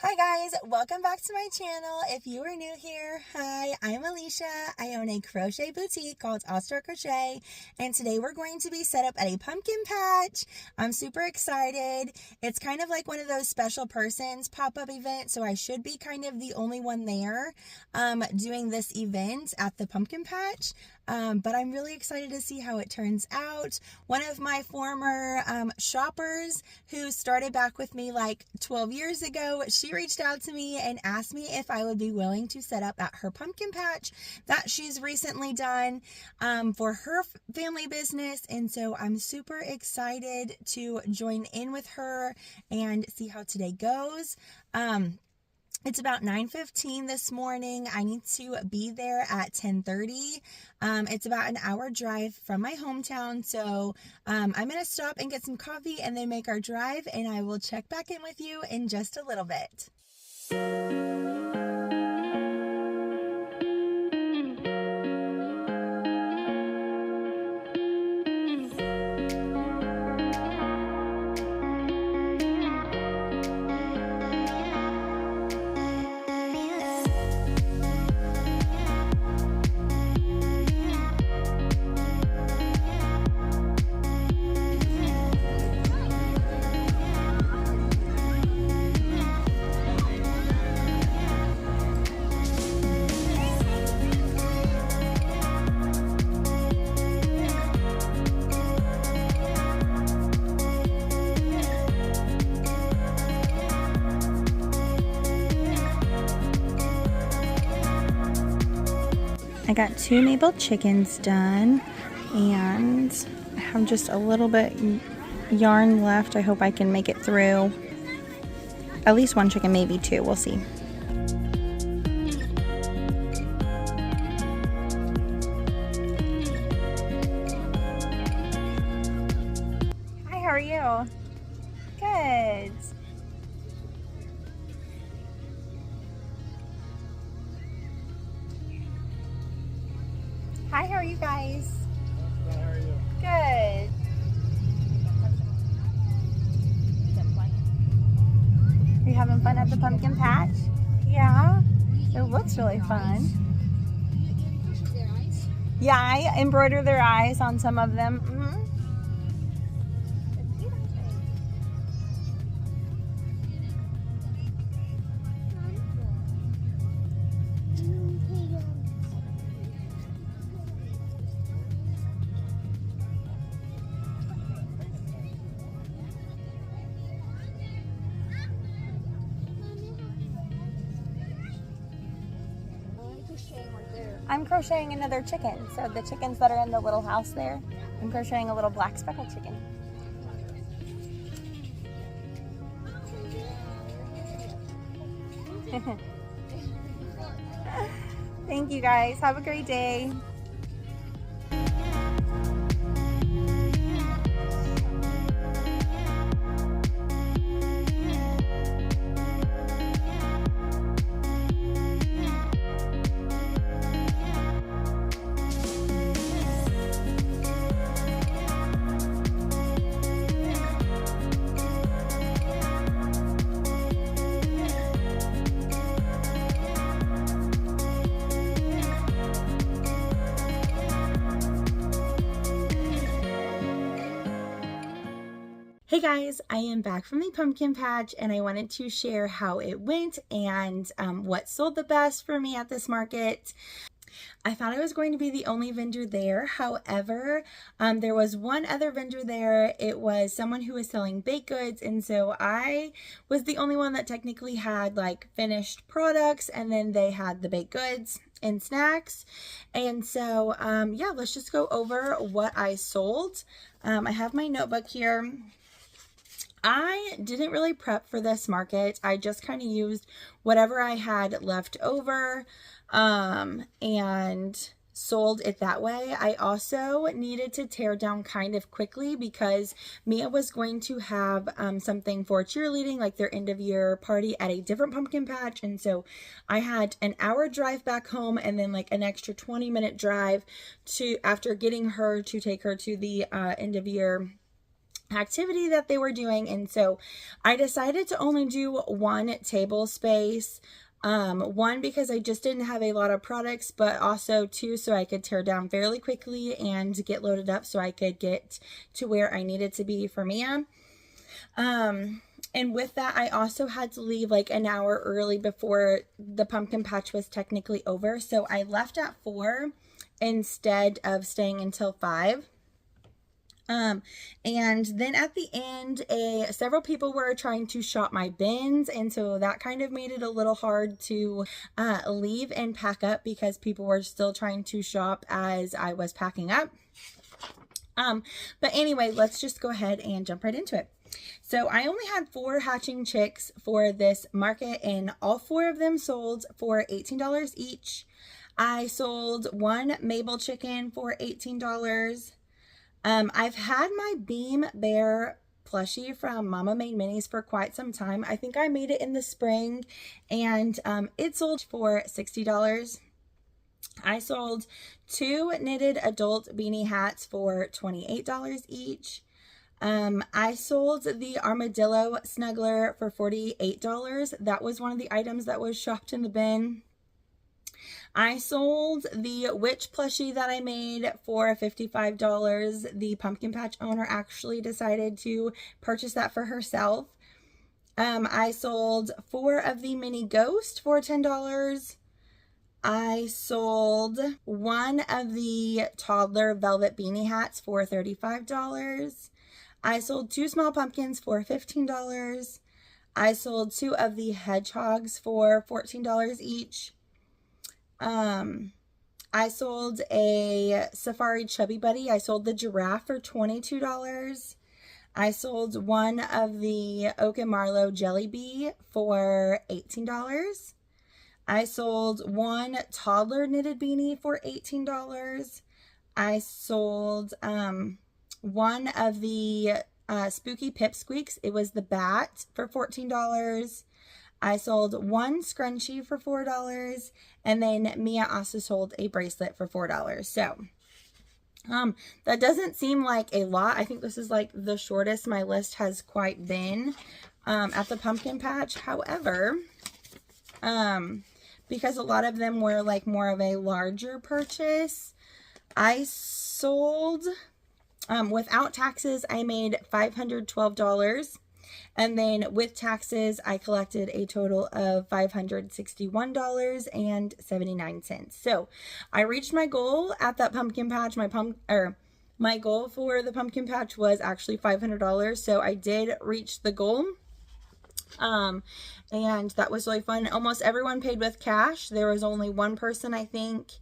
Hi guys, welcome back to my channel. If you are new here, hi, I'm Alicia. I own a crochet boutique called All Star Crochet, and today we're going to be set up at a pumpkin patch. I'm super excited. It's kind of like one of those special persons pop-up events, so I should be kind of the only one there doing this event at the pumpkin patch. But I'm really excited to see how it turns out. One of my former shoppers who started back with me like 12 years ago, she reached out to me and asked me if I would be willing to set up at her pumpkin patch that she's recently done for her family business. And so I'm super excited to join in with her and see how today goes. It's about 9:15 this morning. I need to be there at 10:30. It's about an hour drive from my hometown. So I'm going to stop and get some coffee and then make our drive, and I will check back in with you in just a little bit. I got 2 maple chickens done, and I have just a little bit yarn left. I hope I can make it through. At least 1 chicken, maybe 2. We'll see. Hi, how are you? Good. Hi, how are you guys? How are you? Good. Are you having fun at the pumpkin patch? Yeah? It looks really fun. Yeah, I embroider their eyes on some of them. I'm crocheting another chicken. So the chickens that are in the little house there, I'm crocheting a little black speckled chicken. Thank you guys. Have a great day. Hey guys, I am back from the pumpkin patch, and I wanted to share how it went and what sold the best for me at this market. I thought I was going to be the only vendor there. However, there was one other vendor there. It was someone who was selling baked goods, and so I was the only one that technically had like finished products, and then they had the baked goods and snacks. And so yeah, let's just go over what I sold. I have my notebook here. I didn't really prep for this market. I just kind of used whatever I had left over and sold it that way. I also needed to tear down kind of quickly because Mia was going to have something for cheerleading, like their end of year party at a different pumpkin patch. And so I had an hour drive back home and then like an extra 20-minute drive to after getting her to take her to the end of year activity that they were doing. And so I decided to only do one table space. One, because I just didn't have a lot of products, but also two, so I could tear down fairly quickly and get loaded up so I could get to where I needed to be for Mia. And with that, I also had to leave like an hour early before the pumpkin patch was technically over. So I left at 4 instead of staying until 5. And then at the end, several people were trying to shop my bins, and so that kind of made it a little hard to leave and pack up because people were still trying to shop as I was packing up. But anyway, let's just go ahead and jump right into it. So I only had 4 hatching chicks for this market, and all 4 of them sold for $18 each. I sold 1 Mabel chicken for $18. I've had my Beam Bear plushie from Mama Made Minis for quite some time. I think I made it in the spring, and it sold for $60. I sold 2 knitted adult beanie hats for $28 each. I sold the armadillo snuggler for $48. That was one of the items that was shopped in the bin. I sold the witch plushie that I made for $55. The pumpkin patch owner actually decided to purchase that for herself. I sold 4 of the mini ghost for $10. I sold 1 of the toddler velvet beanie hats for $35. I sold 2 small pumpkins for $15. I sold 2 of the hedgehogs for $14 each. I sold a Safari Chubby Buddy. I sold the giraffe for $22. I sold 1 of the Oak and Marlowe Jelly Bee for $18. I sold 1 toddler knitted beanie for $18. I sold 1 of the spooky pipsqueaks. It was the bat for $14. I sold 1 scrunchie for $4, and then Mia also sold a bracelet for $4. So that doesn't seem like a lot. I think this is like the shortest my list has quite been at the pumpkin patch. However, because a lot of them were like more of a larger purchase, I sold without taxes, I made $512. And then with taxes, I collected a total of $561.79. So I reached my goal at that pumpkin patch. My goal for the pumpkin patch was actually $500. So I did reach the goal. And that was really fun. Almost everyone paid with cash. There was only one person, I think,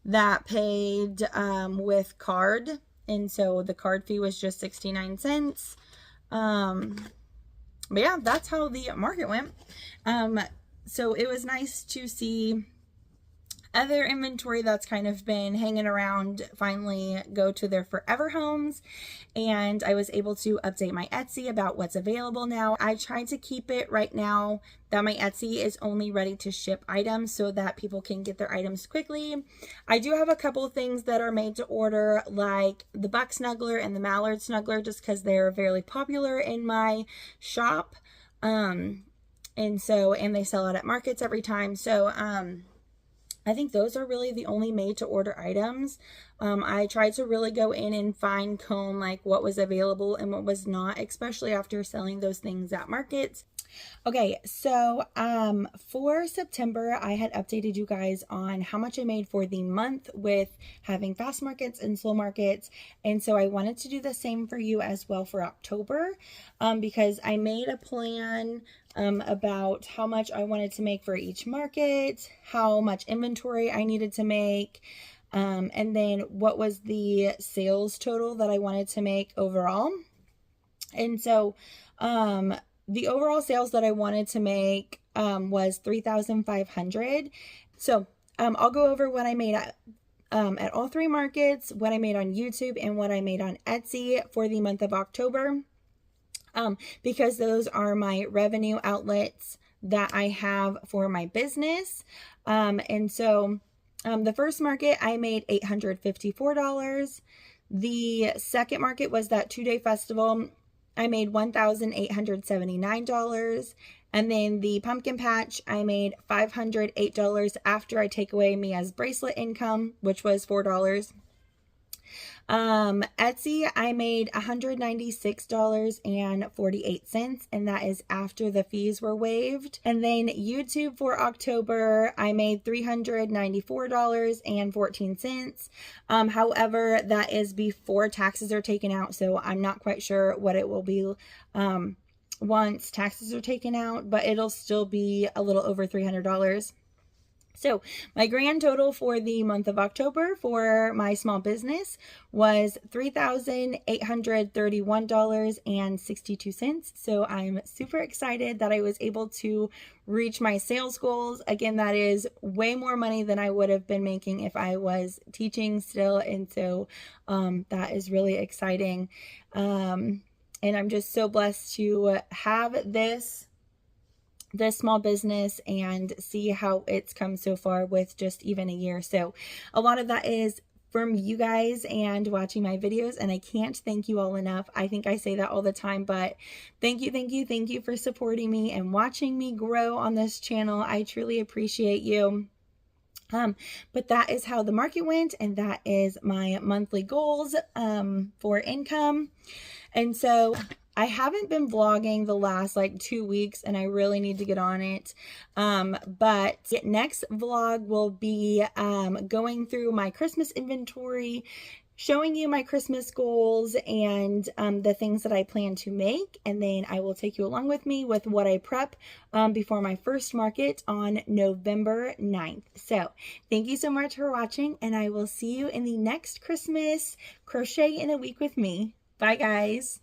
that paid with card. And so the card fee was just 69 cents. But yeah, that's how the market went. So it was nice to see other inventory that's kind of been hanging around finally go to their forever homes. And I was able to update my Etsy about what's available now. I tried to keep it right now that my Etsy is only ready to ship items so that people can get their items quickly. I do have a couple of things that are made to order, like the buck snuggler and the mallard snuggler, just because they're very popular in my shop. And they sell out at markets every time. So, I think those are really the only made to order items. I tried to really go in and fine comb like what was available and what was not, especially after selling those things at markets. Okay, so for September, I had updated you guys on how much I made for the month with having fast markets and slow markets. And so I wanted to do the same for you as well for October, because I made a plan about how much I wanted to make for each market, how much inventory I needed to make, and then what was the sales total that I wanted to make overall. And so, the overall sales that I wanted to make was $3,500. So I'll go over what I made at all 3 markets, what I made on YouTube, and what I made on Etsy for the month of October, because those are my revenue outlets that I have for my business. The first market, I made $854. The second market was that 2-day festival. I made $1,879. And then the pumpkin patch, I made $508 after I take away Mia's bracelet income, which was $4. Etsy, I made $196.48, and that is after the fees were waived. And then YouTube for October, I made $394.14. However, that is before taxes are taken out, so I'm not quite sure what it will be once taxes are taken out, but it'll still be a little over $300. So my grand total for the month of October for my small business was $3,831.62. So I'm super excited that I was able to reach my sales goals. Again, that is way more money than I would have been making if I was teaching still. And so that is really exciting. And I'm just so blessed to have this small business and see how it's come so far with just even a year. So a lot of that is from you guys and watching my videos, and I can't thank you all enough. I think I say that all the time, but thank you for supporting me and watching me grow on this channel. I truly appreciate you. But that is how the market went, and that is my monthly goals for income. And so I haven't been vlogging the last like 2 weeks, and I really need to get on it. But next vlog will be going through my Christmas inventory, showing you my Christmas goals and the things that I plan to make. And then I will take you along with me with what I prep before my first market on November 9th. So thank you so much for watching, and I will see you in the next Christmas Crochet in a Week with me. Bye, guys.